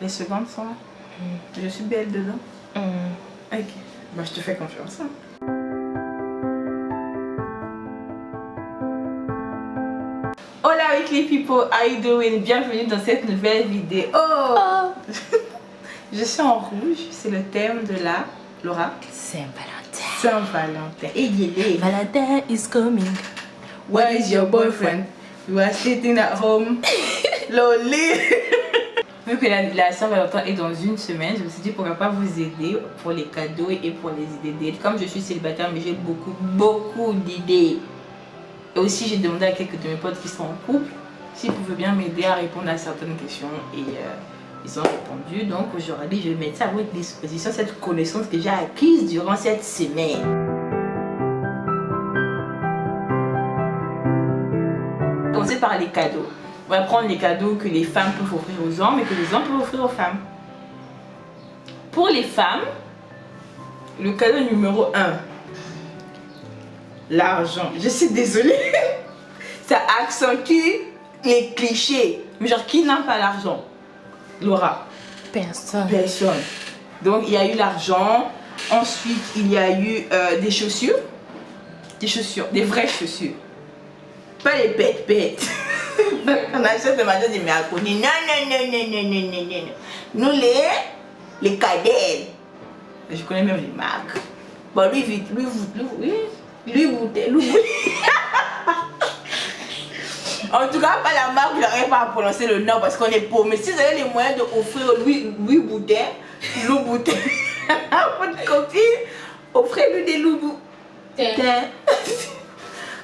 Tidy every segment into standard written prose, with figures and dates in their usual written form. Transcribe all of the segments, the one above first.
Les secondes sont là. Je suis belle dedans. Ok. Bah, je te fais confiance. Hein. Hola weekly people, how you doing? Bienvenue dans cette nouvelle vidéo. Je suis en rouge, c'est le thème de la Laura. Saint-Valentin. Saint-Valentin. Et il est. Valentin is coming. Where is your boyfriend? You are sitting at home. Lonely. Vu que la Saint-Valentin est dans une semaine, je me suis dit pourquoi pas vous aider pour les cadeaux et pour les idées d'aide. Comme je suis célibataire, mais j'ai beaucoup d'idées. Et aussi, j'ai demandé à quelques de mes potes qui sont en couple s'ils pouvaient bien m'aider à répondre à certaines questions. Et ils ont répondu. Donc aujourd'hui, je vais mettre ça à votre disposition, cette connaissance que j'ai acquise durant cette semaine. Commencer par les cadeaux. On va prendre les cadeaux que les femmes peuvent offrir aux hommes et que les hommes peuvent offrir aux femmes. Pour les femmes, le cadeau numéro 1, l'argent. Je suis désolée, ça accentue les clichés. Mais genre, qui n'a pas l'argent? Laura? Personne. Personne. Donc, il y a eu l'argent. Ensuite, il y a eu des chaussures. Des chaussures, des vraies chaussures. Pas les bêtes. On achète le magasin des Merconi. Non. Nous, les cadets. Je connais même les marques. Bon, lui. En tout cas, pas la marque, je n'arrive pas à prononcer le nom parce qu'on est pauvre. Mais si vous avez les moyens d'offrir Louis Boutet, à votre copine, offrez-lui des Louis Boutet.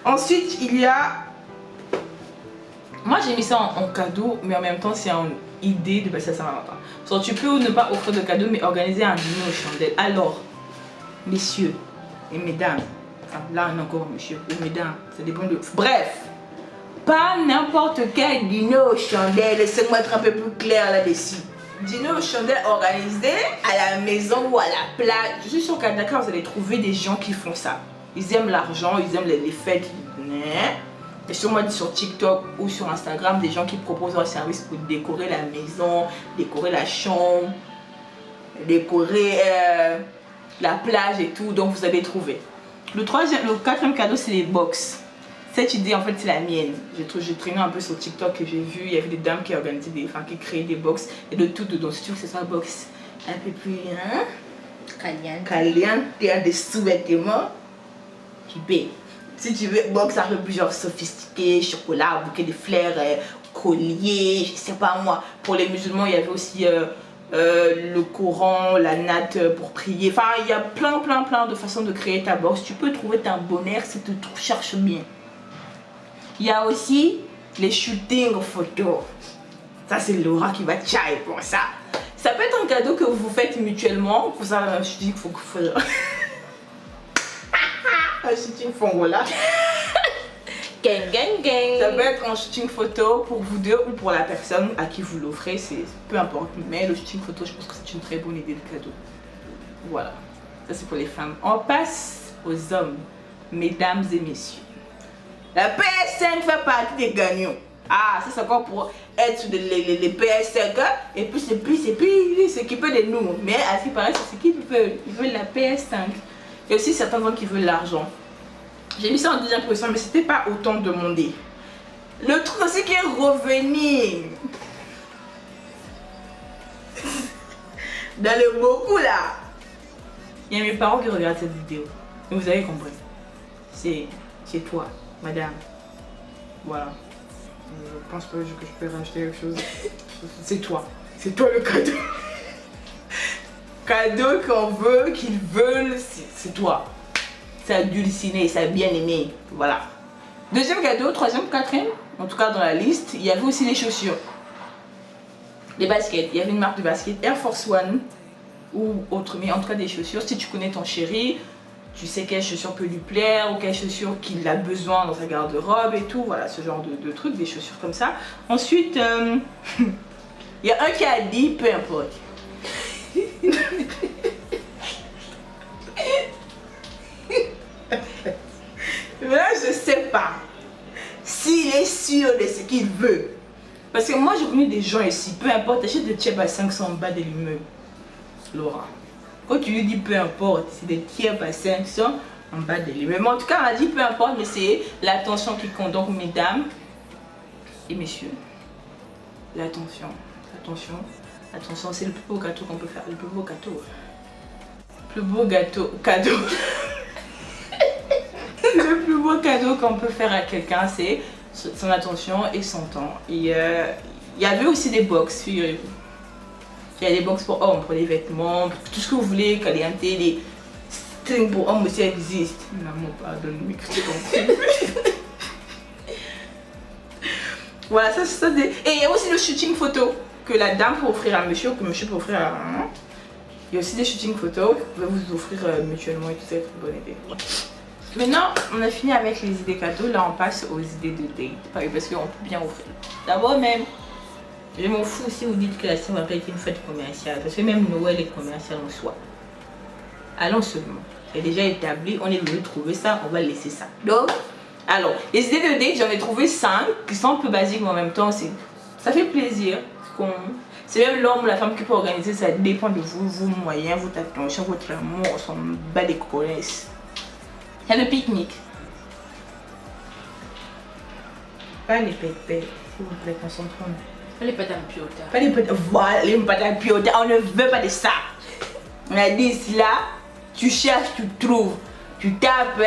Ensuite, il y a... Moi, j'ai mis ça en cadeau, mais en même temps, c'est en idée de passer à Saint-Valentin. Donc, tu peux ne pas offrir de cadeau, mais organiser un dîner aux chandelles. Alors, messieurs et mesdames, enfin, là, on a encore monsieur ou mesdames, ça dépend de... Bref, pas n'importe quel dîner aux chandelles. Laissez-moi être un peu plus clair là-dessus. Dîner aux chandelles organisé à la maison ou à la plage. Je suis sûre qu'à Dakar, vous allez trouver des gens qui font ça. Ils aiment l'argent, ils aiment les fêtes. Et sûrement sur TikTok ou sur Instagram, des gens qui proposent un service pour décorer la maison, décorer la chambre, décorer la plage et tout. Donc vous allez trouver. Le quatrième cadeau, c'est les box. Cette idée, en fait, c'est la mienne. J'ai traîné un peu sur TikTok et j'ai vu, il y avait des dames qui organisaient qui créaient des box et de tout dedans. Si tu veux que ce soit un box un peu plus caliente, il y a des sous-vêtements qui paient. Si tu veux, box un peu plus genre sophistiqué, chocolat, bouquet de fleurs, collier, je sais pas moi. Pour les musulmans, il y avait aussi le Coran, la natte pour prier. Enfin, il y a plein de façons de créer ta box. Tu peux trouver ton bonheur si tu cherches bien. Il y a aussi les shootings photos. Ça, c'est Laura qui va tchailler pour ça. Ça peut être un cadeau que vous faites mutuellement. Pour ça, je dis qu'il faut un shooting fongola. Gang. Ça peut être un shooting photo pour vous deux ou pour la personne à qui vous l'offrez, c'est peu importe. Mais le shooting photo, je pense que c'est une très bonne idée de cadeau. Voilà, ça c'est pour les femmes. On passe aux hommes, mesdames et messieurs. La PS5 fait partie des gagnants. Ah, ça c'est encore pour être sur les PS5 et puis c'est s'occuper de nous. Mais à ce qui paraît, c'est ce qu'ils veulent. Ils veulent la PS5. Il y a aussi certains gens qui veulent l'argent. J'ai mis ça en deuxième position, mais c'était pas autant demandé. Le truc aussi qui est revenu dans le beaucoup là. Il y a mes parents qui regardent cette vidéo. Mais vous avez compris. C'est toi, madame. Voilà. Je pense pas que je peux rajouter quelque chose. C'est toi. C'est toi le cadeau. Cadeau qu'on veut, qu'ils veulent, c'est toi. C'est adulciné, c'est bien aimé. Voilà. Deuxième cadeau, troisième, quatrième. En tout cas, dans la liste, il y avait aussi les chaussures. Les baskets. Il y avait une marque de baskets Air Force One ou autre, mais en tout cas des chaussures. Si tu connais ton chéri, tu sais quelle chaussure peut lui plaire ou quelle chaussure qu'il a besoin dans sa garde-robe et tout. Voilà, ce genre de trucs, des chaussures comme ça. Ensuite, il y a un qui a dit peu importe. Mais là, je sais pas s'il est sûr de ce qu'il veut. Parce que moi, j'ai connu des gens ici, peu importe, achète des tièbes à 500 en bas de l'immeuble. Laura. Quand tu lui dis peu importe, c'est des tièbes à 500 en bas de l'immeuble. Mais en tout cas, on a dit peu importe, mais c'est l'attention qui compte. Donc, mesdames et messieurs, l'attention, attention, attention, c'est le plus beau gâteau qu'on peut faire. Le plus beau gâteau. Le plus beau cadeau. Le plus beau cadeau qu'on peut faire à quelqu'un, c'est son attention et son temps. Et il y avait aussi des box, figurez-vous. Il y a des box pour hommes, pour les vêtements, pour tout ce que vous voulez, caliente, les strings pour hommes aussi existent. Maman, pardonne-moi. Voilà, ça c'est ça. Et il y a aussi le shooting photo que la dame peut offrir à monsieur ou que monsieur peut offrir à la maman. Il y a aussi des shooting photos que vous pouvez vous offrir mutuellement et tout ça, c'est une bonne idée. Maintenant, on a fini avec les idées cadeaux. Là, on passe aux idées de date. Parce qu'on peut bien offrir. D'abord, même, je m'en fous si vous dites que la Saint-Valentin est une fête commerciale. Parce que même Noël est commercial en soi. Allons seulement. C'est déjà établi. On est venu trouver ça. On va laisser ça. Donc, alors, les idées de date, j'en ai trouvé 5 qui sont un peu basiques, mais en même temps, ça fait plaisir. C'est même l'homme ou la femme qui peut organiser. Ça dépend de vous, vos moyens, votre attention, votre amour. On s'en bat les connaisses. Il y a le pique-nique. Pas les pépés, s'il vous plaît, concentrons-nous. Pas les pâtes à piota. Pas les pâtes, voilà, les pâtes à piota, on ne veut pas de ça. On a dit là, tu cherches, tu trouves. Tu tapes,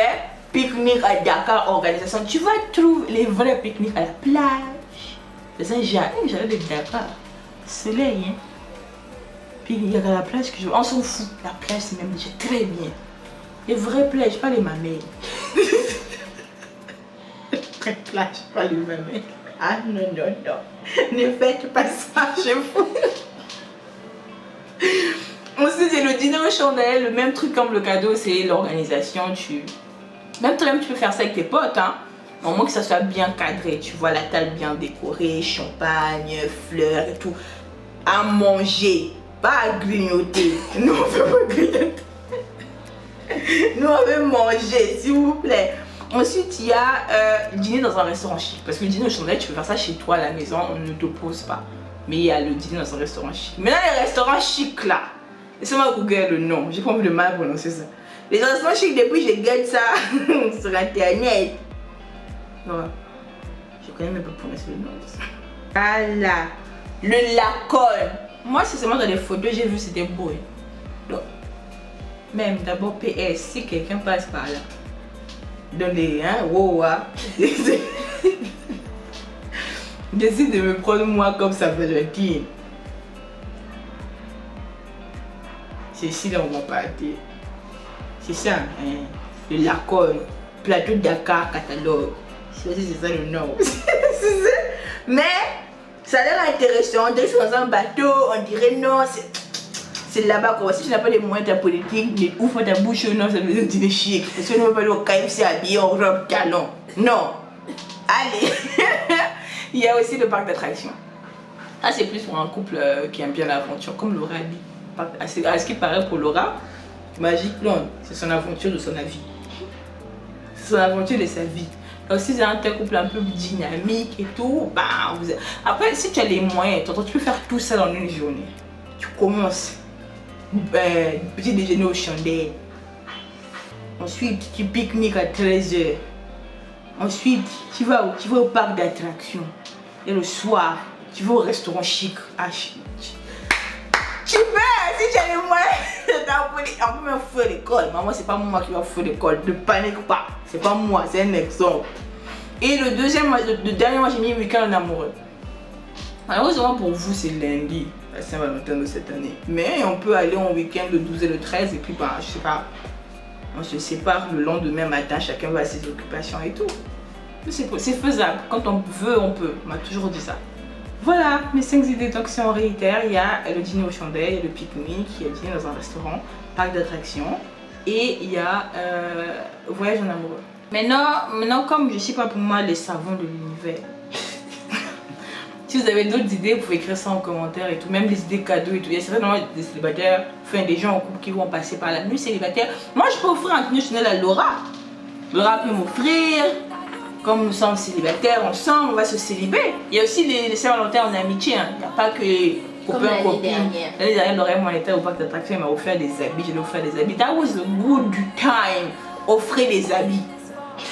pique-nique à Dakar, organisation. Tu vas trouver les vrais pique-niques à la plage. C'est ça, j'allais de Dakar. Soleil, hein. Pique-nique à la plage, on s'en fout. La plage, c'est même déjà très bien. Les vraies plages, pas les mamelles. Les vraies plages, pas les mamelles. Ah non, non, non. Ne faites pas ça chez vous. Ensuite, c'est le dîner aux chandelles. Le même truc comme le cadeau, c'est l'organisation. Même toi-même, tu peux faire ça avec tes potes. Hein. Au moins que ça soit bien cadré. Tu vois la table bien décorée, champagne, fleurs et tout. À manger, pas à grignoter. Nous, on veut pas grignoter. Nous on veut manger, s'il vous plaît. Ensuite, il y a dîner dans un restaurant chic. Parce que le dîner au chandelle, tu peux faire ça chez toi à la maison, on ne t'oppose pas. Mais il y a le dîner dans un restaurant chic. Maintenant, les restaurants chics là, laissez-moi googler le nom, j'ai pas envie de mal prononcer ça. Les restaurants chics, depuis je guette ça sur internet. Non, je connais même pas prononcer le nom de ça. Voilà, le Lacoste. Moi, c'est seulement dans les photos, j'ai vu c'était beau. Donc, même d'abord PS, si quelqu'un passe par là, dans les décide de me prendre moi comme ça Valentine. C'est ici là où on va partir. C'est ça, hein? Le Lacoste, plateau Dakar, catalogue. C'est ça le nom. Mais ça a l'air intéressant. On est dans un bateau, on dirait non, c'est là-bas quoi. Si tu n'as pas les moyens de ta politique, ouvre ta bouche, non, ça veut dire dîner chic. Parce que tu ne veux pas aller au KFC habillé en robe talon. Non. Allez. Il y a aussi le parc d'attractions. Ah, c'est plus pour un couple qui aime bien l'aventure, comme Laura a dit. À ce qui paraît pour Laura, Magic Blonde, c'est son aventure de son avis. C'est son aventure de sa vie. Donc si c'est un tel couple un peu dynamique et tout, bah, après si tu as les moyens, tu peux faire tout ça dans une journée. Tu commences. Petit déjeuner aux chandelles. Ensuite, tu pique-niques à 13h. Ensuite, tu vas au parc d'attractions. Et le soir, tu vas au restaurant chic. Ah, chic. Tu peux, si tu as les moyens, on peut même faire l'école. Maman, c'est pas moi qui va faire l'école. Ne panique pas. C'est pas moi, c'est un exemple. Et le dernier mois, j'ai mis week-end en amoureux. Malheureusement pour vous, c'est lundi, la Saint-Valentin de cette année. Mais on peut aller en week-end le 12 et le 13 et puis bah, je sais pas, on se sépare le lendemain matin, chacun va à ses occupations et tout. C'est faisable, quand on veut, on peut. On m'a toujours dit ça. Voilà mes 5 idées. Donc si on réitère, il y a le dîner aux chandelles, il y a le pique-nique, il y a le dîner dans un restaurant, parc d'attractions et il y a voyage en amoureux. Maintenant, comme je ne sais pas pour moi les savons de l'univers. Si vous avez d'autres idées, vous pouvez écrire ça en commentaire et tout, même les idées cadeaux et tout. Il y a certainement des célibataires, enfin des gens en couple qui vont passer par la nuit célibataire. Moi, je peux offrir un dîner Chanel à Laura. Laura peut m'offrir comme nous sommes célibataires ensemble, on va se céliber. Il y a aussi les Saint-Valentin en amitié. Hein. Il n'y a pas que Comme copain, l'année copine. dernière. L'année dernière, Lorraine, on était au parc d'attraction, elle m'a offert des habits. Je lui ai offert des habits. That was the good time. Offrez des habits.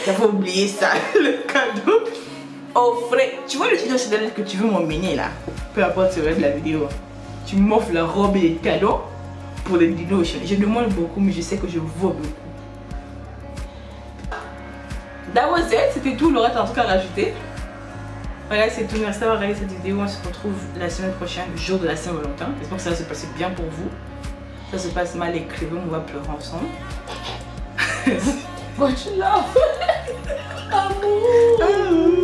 J'avais oublié ça, le cadeau. Offrez. Tu vois le tuto Chanel que tu veux m'emmener là, peu importe ce reste de la vidéo. Tu m'offres la robe et les cadeaux pour le dîner. Je demande beaucoup, mais je sais que je vaux beaucoup. That was it, c'était tout, Laura t'as en tout cas rajouté. Voilà, c'est tout, merci d'avoir regardé cette vidéo. On se retrouve la semaine prochaine, le jour de la Saint-Valentin. J'espère que ça va se passer bien pour vous. Ça se passe mal, écrivez, on va pleurer ensemble. Much love. Amour.